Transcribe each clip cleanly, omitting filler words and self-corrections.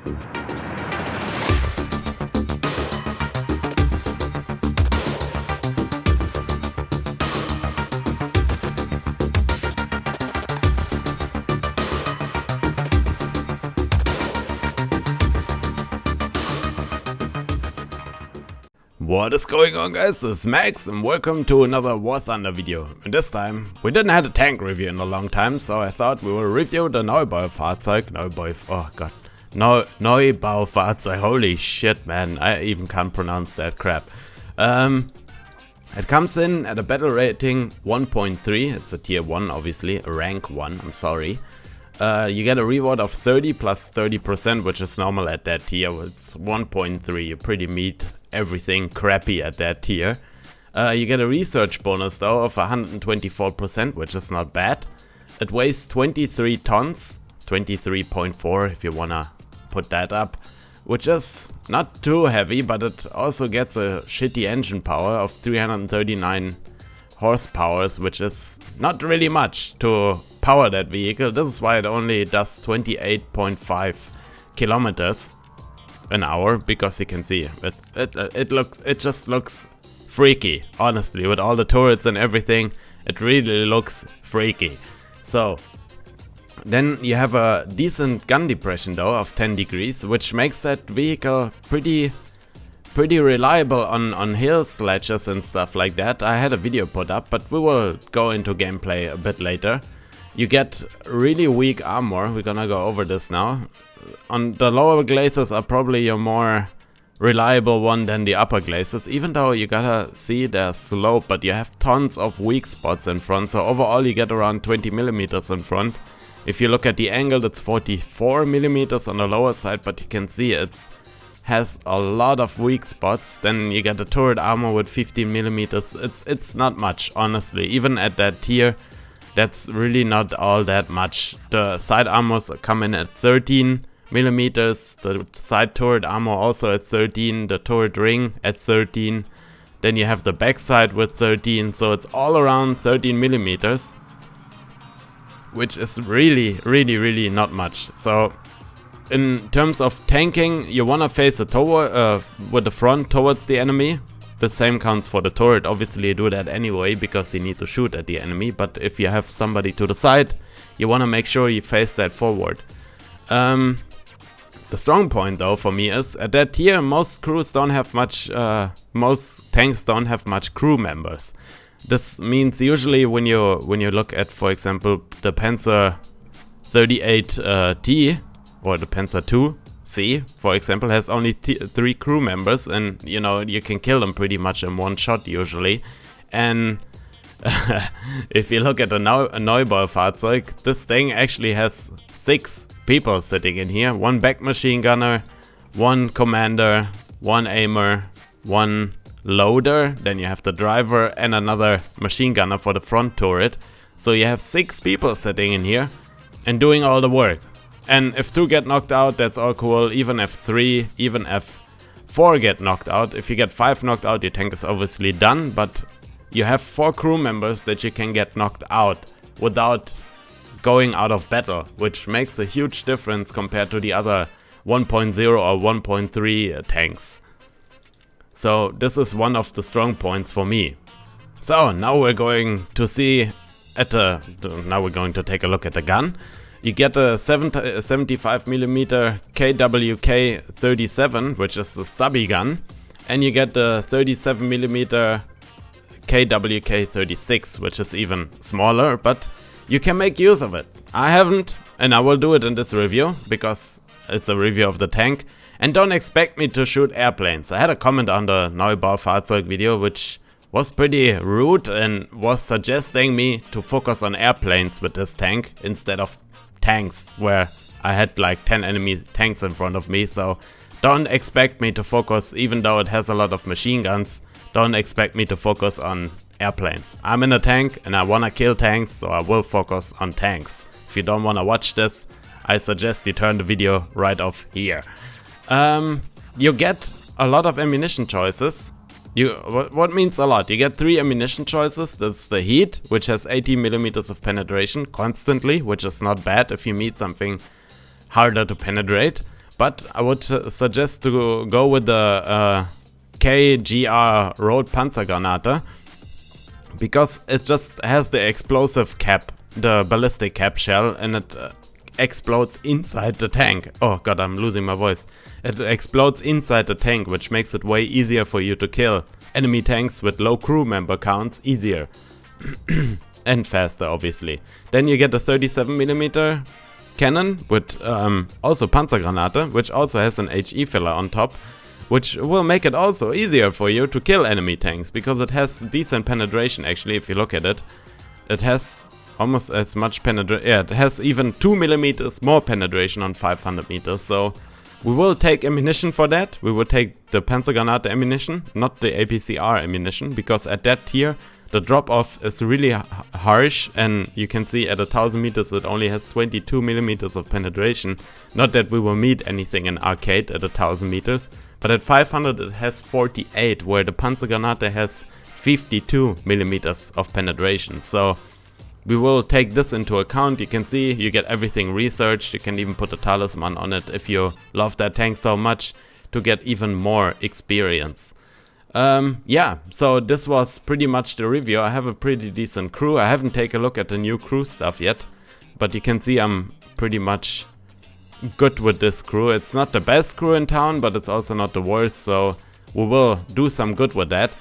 What is going on, guys? This is Max and welcome to another War Thunder video. And this time we didn't have a tank review in a long time, so I thought we will review the Neubaufahrzeug. Neubaufahrzeug. Holy shit, man, I even can't pronounce that crap. It comes in at a battle rating 1.3. It's a tier 1, obviously, a rank 1, I'm sorry. You get a reward of 30 plus 30%, which is normal at that tier. It's 1.3, you pretty meet everything crappy at that tier. You get a research bonus though of 124%, which is not bad. It weighs 23 tons, 23.4 if you wanna put that up, which is not too heavy, but it also gets a shitty engine power of 339 horsepower, which is not really much to power that vehicle. This is why it only does 28.5 kilometers an hour, because you can see it just looks freaky, honestly, with all the turrets and everything. It really looks freaky. So then you have a decent gun depression though of 10 degrees, which makes that vehicle pretty reliable on hill sledges and stuff like that. I had a video put up, but we will go into gameplay a bit later. You get really weak armor. We're gonna go over this now. On the lower glazes are probably your more reliable one than the upper glazes, even though you gotta see their slope, but you have tons of weak spots in front, so overall you get around 20 millimeters in front. If you look at the angle, it's 44 millimeters on the lower side, but you can see it's has a lot of weak spots. Then you get the turret armor with 15 millimeters. It's not much, honestly. Even at that tier, that's really not all that much. The side armors come in at 13 millimeters, the side turret armor also at 13, the turret ring at 13. Then you have the backside with 13, so it's all around 13 millimeters, which is really not much. So in terms of tanking, you wanna face with the front towards the enemy. The same counts for the turret. Obviously you do that anyway because you need to shoot at the enemy, but if you have somebody to the side, you wanna make sure you face that forward. The strong point though for me is at that tier most crews don't have much, most tanks don't have much crew members. This means usually when you look at, for example, the Panzer 38T or the Panzer 2C, for example, has only 3 crew members, and you know you can kill them pretty much in one shot usually. And if you look at the Neubaufahrzeug, this thing actually has 6 people sitting in here. 1 back machine gunner, 1 commander, 1 aimer, 1 loader, then you have the driver and another machine gunner for the front turret. So you have 6 people sitting in here and doing all the work. And if 2 get knocked out, that's all cool. Even if 3, even if 4 get knocked out. If you get 5 knocked out, your tank is obviously done, but you have 4 crew members that you can get knocked out without going out of battle, which makes a huge difference compared to the other 1.0 or 1.3 tanks. So this is one of the strong points for me. So now we're going to see now we're going to take a look at the gun. You get a 75mm KWK 37, which is the stubby gun, and you get the 37mm KWK 36, which is even smaller, but you can make use of it. I haven't, and I will do it in this review because it's a review of the tank. And don't expect me to shoot airplanes. I had a comment on the Neubaufahrzeug video which was pretty rude and was suggesting me to focus on airplanes with this tank instead of tanks, where I had like 10 enemy tanks in front of me. So don't expect me to focus, even though it has a lot of machine guns, don't expect me to focus on airplanes. I'm in a tank and I wanna kill tanks, so I will focus on tanks. If you don't wanna watch this, I suggest you turn the video right off here. You get a lot of ammunition choices. What means a lot? You get 3 ammunition choices. That's the heat, which has 80 millimeters of penetration constantly, which is not bad if you meet something harder to penetrate. But I would suggest to go with the KGR Road Panzergranate, because it just has the explosive cap, the ballistic cap shell, and it explodes inside the tank. Oh god, I'm losing my voice. It explodes inside the tank, which makes it way easier for you to kill enemy tanks with low crew member counts easier. And faster, obviously. Then you get a 37mm cannon with also Panzergranate, which also has an HE filler on top, which will make it also easier for you to kill enemy tanks, because it has decent penetration actually. If you look at it, it has almost as much penetration. Yeah, it has even 2mm more penetration on 500 meters. So we will take ammunition for that. We will take the Panzergranate ammunition, not the APCR ammunition, because at that tier the drop off is really harsh, and you can see at 1000 meters it only has 22mm of penetration. Not that we will meet anything in arcade at 1000 meters, but at 500 it has 48, where the Panzergranate has 52mm of penetration. So we will take this into account. You can see you get everything researched. You can even put a talisman on it if you love that tank so much, to get even more experience. Yeah, so this was pretty much the review. I have a pretty decent crew. I haven't taken a look at the new crew stuff yet, but you can see I'm pretty much good with this crew. It's not the best crew in town, but it's also not the worst, so we will do some good with that.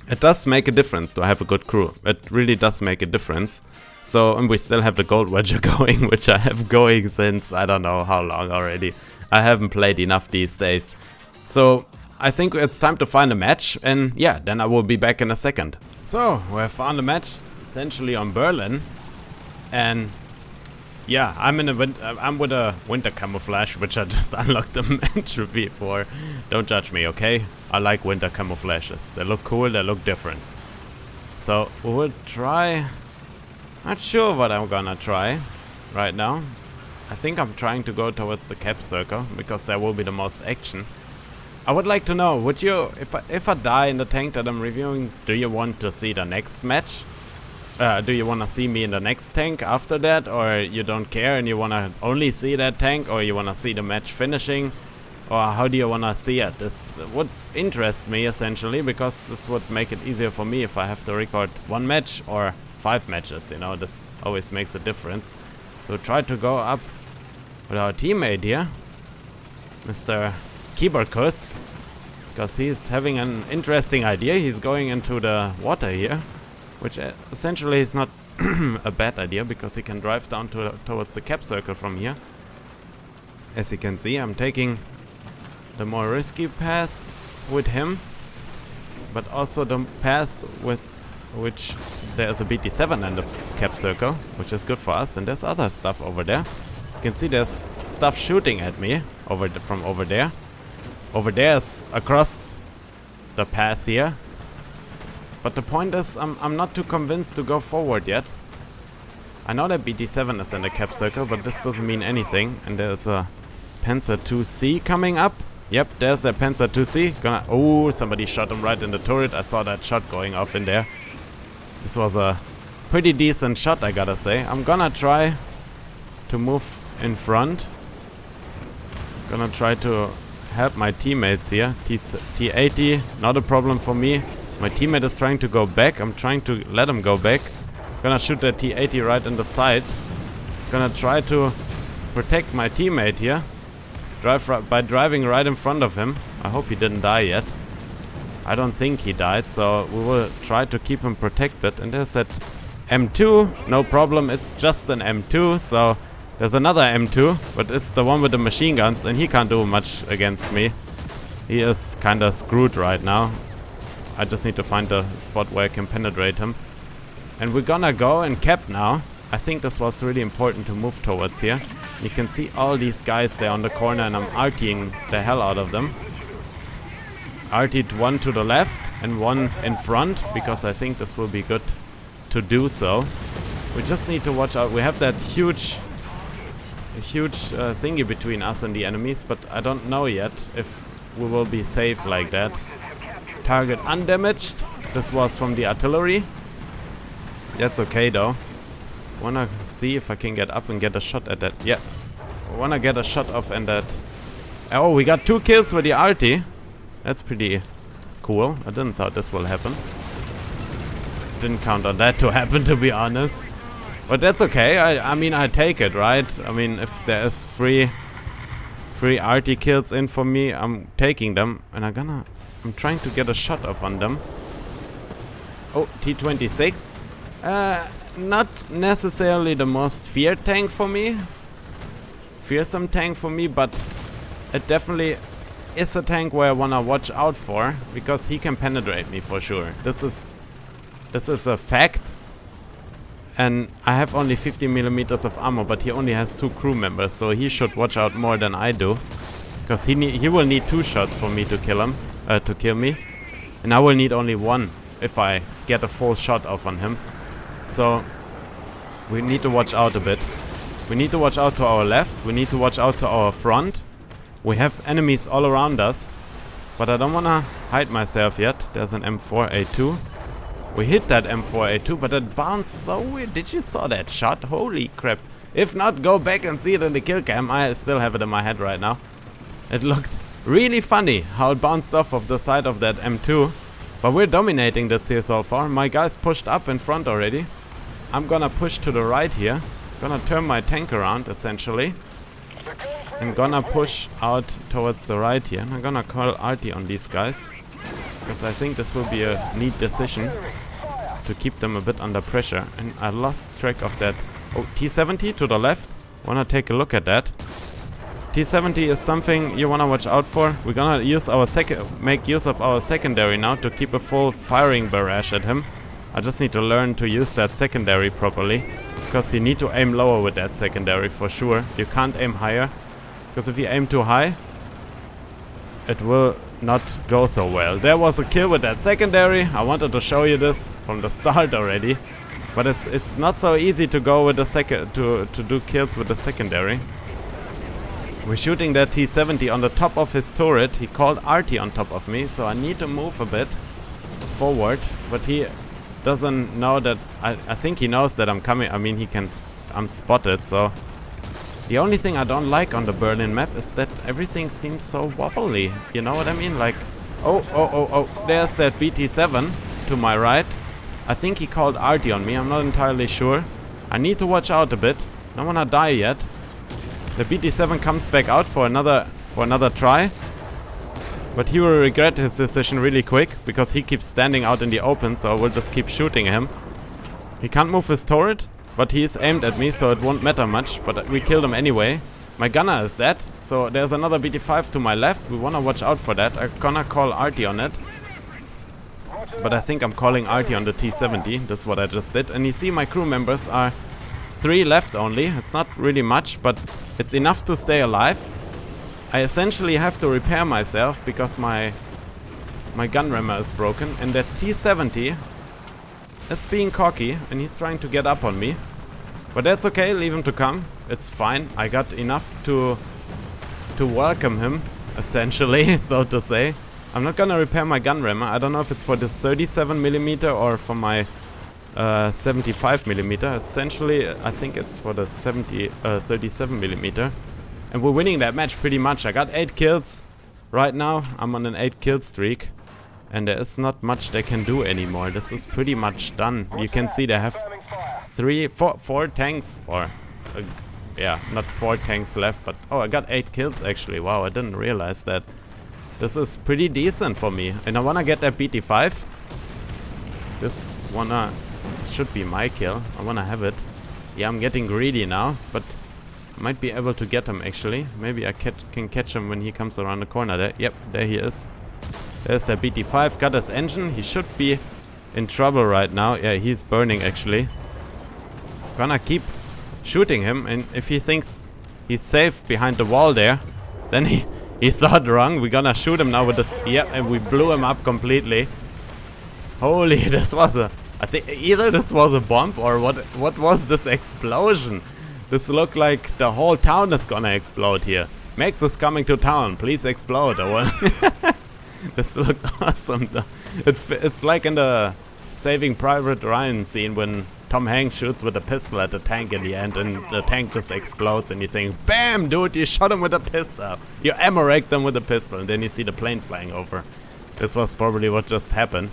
It does make a difference to have a good crew. It really does make a difference. So, and we still have the Gold Wedger going, which I have going since I don't know how long already. I haven't played enough these days. So I think it's time to find a match, and yeah, then I will be back in a second. So, we have found a match, essentially on Berlin, and yeah, I'm with a winter camouflage, which I just unlocked the match for. Don't judge me, okay? I like winter camouflages. They look cool, they look different. So, we will try. Not sure what I'm gonna try right now. I think I'm trying to go towards the cap circle, because there will be the most action. I would like to know, would you, if I die in the tank that I'm reviewing, do you want to see the next match? Do you want to see me in the next tank after that, or you don't care and you want to only see that tank, or you want to see the match finishing, or how do you want to see it? This would interest me essentially, because this would make it easier for me if I have to record one match or 5 matches, you know. This always makes a difference. We'll try to go up with our teammate here, Mr. Kiberkus, because he's having an interesting idea. He's going into the water here, which essentially is not a bad idea, because he can drive down towards the cap circle from here. As you can see, I'm taking the more risky path with him, but also the path with which there's a BT7 in the cap circle, which is good for us. And there's other stuff over there. You can see there's stuff shooting at me from over there. Over there is across the path here. But the point is, I'm not too convinced to go forward yet. I know that BT7 is in the cap circle, but this doesn't mean anything. And there's a Panzer 2C coming up. Yep, there's a Panzer 2C. Oh, somebody shot him right in the turret. I saw that shot going off in there. This was a pretty decent shot, I gotta say. I'm gonna try to move in front. Gonna try to help my teammates here. T80, not a problem for me. My teammate is trying to go back. I'm trying to let him go back. Gonna shoot that T80 right in the side. Gonna try to protect my teammate here. By driving right in front of him. I hope he didn't die yet. I don't think he died, so we will try to keep him protected. And there's that M2. No problem, it's just an M2. So there's another M2, but it's the one with the machine guns, and he can't do much against me. He is kind of screwed right now. I just need to find the spot where I can penetrate him. And we're gonna go and cap now. I think this was really important to move towards here. You can see all these guys there on the corner, and I'm RTing the hell out of them. RT'd one to the left and one in front, because I think this will be good to do so. We just need to watch out. We have that huge thingy between us and the enemies, but I don't know yet if we will be safe like that. Target undamaged. This was from the artillery. That's okay though. Wanna see if I can get up and get a shot at that. Yeah. Wanna get a shot off and that Oh, we got 2 kills with the RT. That's pretty cool. I didn't thought this will happen. Didn't count on that to happen, to be honest. But that's okay. I mean, I take it, right? I mean, if there is free RT kills in for me, I'm taking them. And I'm trying to get a shot off on them. Oh, T26. Not necessarily the most feared tank for me. Fearsome tank for me, but it definitely is a tank where I wanna watch out for, because he can penetrate me for sure. This is a fact. And I have only 50 millimeters of ammo, but he only has 2 crew members, so he should watch out more than I do, because he will need 2 shots for me to kill him, to kill me, and I will need only 1 if I get a full shot off on him. So we need to watch out a bit. We need to watch out to our left. We need to watch out to our front. We have enemies all around us, but I don't wanna hide myself yet. There's an M4A2. We hit that M4A2, but it bounced so weird. Did you saw that shot? Holy crap. If not, go back and see it in the kill cam. I still have it in my head right now. It looked really funny how it bounced off of the side of that M2. But we're dominating this here so far. My guys pushed up in front already. I'm gonna push to the right here. Gonna turn my tank around, essentially. I'm gonna push out towards the right here. And I'm gonna call RT on these guys, because I think this will be a neat decision to keep them a bit under pressure. And I lost track of that. Oh, T70 to the left. Wanna take a look at that. T70 is something you wanna watch out for. We're gonna use our make use of our secondary now to keep a full firing barrage at him. I just need to learn to use that secondary properly, because you need to aim lower with that secondary for sure. You can't aim higher, because if you aim too high, it will not go so well. There was a kill with that secondary. I wanted to show you this from the start already, but it's not so easy to go with the to do kills with the secondary. We're shooting that T70 on the top of his turret. He called RT on top of me, so I need to move a bit forward, but he doesn't know that. I think he knows that I'm coming. I mean, I'm spotted, so the only thing I don't like on the Berlin map is that everything seems so wobbly. You know what I mean? Like, oh, there's that BT7 to my right. I think he called RT on me. I'm not entirely sure. I need to watch out a bit. Don't wanna die yet. The BT7 comes back out for another try, but he will regret his decision really quick, because he keeps standing out in the open, so I will just keep shooting him. He can't move his turret, but he is aimed at me, so it won't matter much, but we killed him anyway. My gunner is dead, so there's another BT5 to my left. We wanna watch out for that. I'm gonna call RT on it, but I think I'm calling RT on the T70. This is what I just did. And you see my crew members are 3 left only. It's not really much, but it's enough to stay alive. I essentially have to repair myself because my gun rammer is broken, and that T70 is being cocky and he's trying to get up on me. But that's okay, leave him to come. It's fine. I got enough to welcome him, essentially, so to say. I'm not gonna repair my gun rammer. I don't know if it's for the 37mm or for my 75mm. Essentially, I think it's for the 37mm. And we're winning that match pretty much. I got 8 kills. Right now, I'm on an 8 kill streak. And there is not much they can do anymore. This is pretty much done. You can see they have 4 tanks. Or, yeah, not 4 tanks left. But, oh, I got 8 kills actually. Wow, I didn't realize that. This is pretty decent for me. And I wanna get that BT5. This should be my kill. I wanna have it. Yeah, I'm getting greedy now. But I might be able to get him actually. Maybe I can catch him when he comes around the corner there. Yep, there he is. There's the BT5, got his engine. He should be in trouble right now. Yeah, he's burning actually. Gonna keep shooting him, and if he thinks he's safe behind the wall there, then he thought wrong. We're gonna shoot him now with the... Yep, and we blew him up completely. Holy, this was a... I think either this was a bomb or what was this explosion? This looked like the whole town is gonna explode here. Max is coming to town, please explode. This looked awesome though. It's like in the Saving Private Ryan scene when Tom Hanks shoots with a pistol at the tank in the end, and the tank just explodes, and you think, bam, dude, you shot him with a pistol. You ammo-racked them with a pistol, and then you see the plane flying over. This was probably what just happened.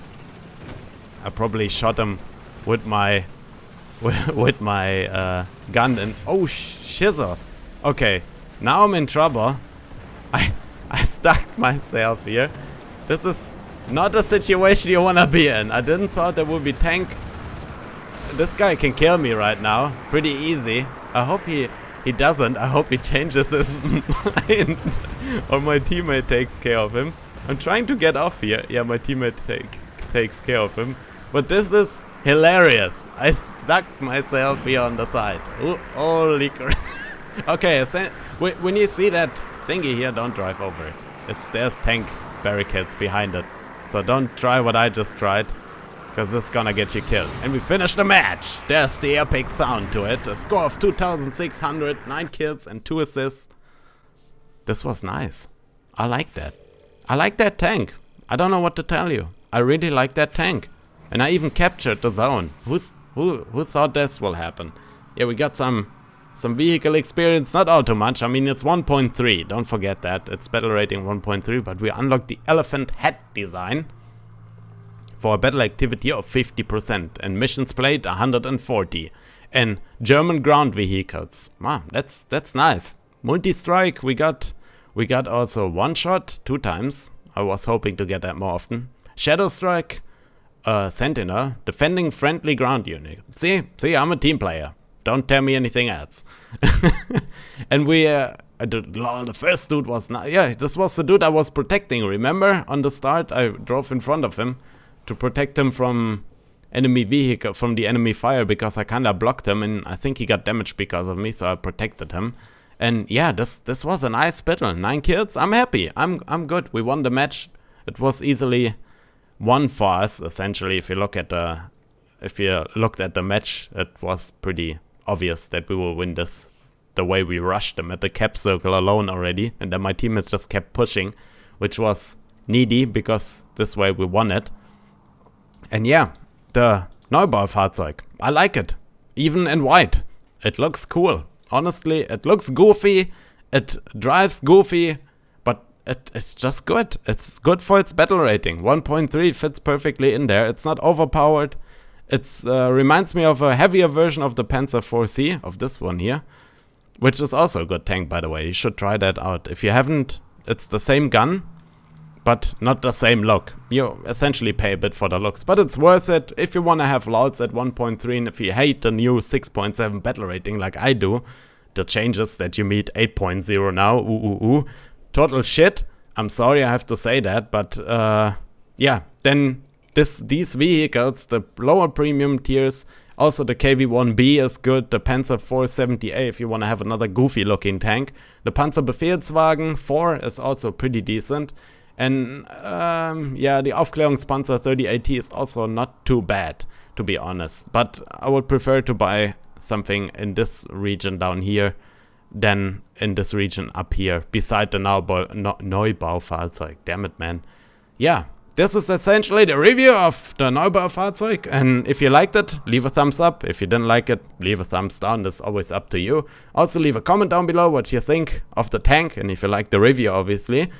I probably shot him with my gun, and oh shizzle. Okay, now I'm in trouble. I stuck myself here. This is not a situation you wanna be in. I didn't thought there would be tank. This guy can kill me right now, pretty easy. I hope he doesn't. I hope he changes his mind, or my teammate takes care of him. I'm trying to get off here. Yeah, my teammate takes care of him. But this is hilarious. I stuck myself here on the side. Ooh, holy crap. Okay, when you see that thingy here, don't drive over it. There's tank barricades behind it. So don't try what I just tried, because this is gonna get you killed. And we finished the match. There's the epic sound to it. A score of 2,600, 9 kills and 2 assists. This was nice. I like that. I like that tank. I don't know what to tell you. I really like that tank. And I even captured the zone. Who thought this will happen? Yeah, we got some vehicle experience, not all too much. I mean, it's 1.3. Don't forget that. It's battle rating 1.3, but we unlocked the elephant head design for a battle activity of 50% and missions played 140. And German ground vehicles. Wow, that's nice. Multi-strike, we got also one shot 2 times. I was hoping to get that more often. Shadow strike, sentinel, defending friendly ground unit. See, I'm a team player. Don't tell me anything else. And the first dude was not. Yeah, this was the dude I was protecting. Remember, on the start, I drove in front of him to protect him from enemy vehicle, from the enemy fire, because I kinda blocked him, and I think he got damaged because of me, so I protected him. And yeah, this was a nice battle. 9 kills. I'm happy. I'm good. We won the match. It was easily won for us, essentially. If you looked at the match, it was pretty obvious that we will win this. The way we rushed them at the cap circle alone already, and then my teammates just kept pushing, which was needy because this way we won it. And yeah, the Neubaufahrzeug. I like it, even in white. It looks cool. Honestly, it looks goofy. It drives goofy, but it's just good. It's good for its battle rating. 1.3 fits perfectly in there. It's not overpowered. It's reminds me of a heavier version of the Panzer 4C, of this one here, which is also a good tank, by the way. You should try that out. If you haven't, it's the same gun, but not the same look. You essentially pay a bit for the looks, but it's worth it if you want to have LOLs at 1.3, and if you hate the new 6.7 battle rating like I do, the changes that you meet 8.0 now, total shit. I'm sorry I have to say that, but yeah, then these vehicles, the lower premium tiers, also the KV-1B is good, the Panzer 470A if you want to have another goofy looking tank. The Panzerbefehlswagen 4 is also pretty decent. And yeah, the Aufklärungspanzer 30AT is also not too bad, to be honest. But I would prefer to buy something in this region down here than in this region up here, beside the Neubaufahrzeug. Damn it, man. Yeah, this is essentially the review of the Neubaufahrzeug. And if you liked it, leave a thumbs up. If you didn't like it, leave a thumbs down. That's always up to you. Also, leave a comment down below what you think of the tank, and if you like the review, obviously.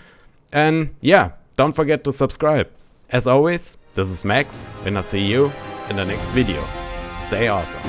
And yeah, don't forget to subscribe. As always, this is Max, and I'll see you in the next video. Stay awesome.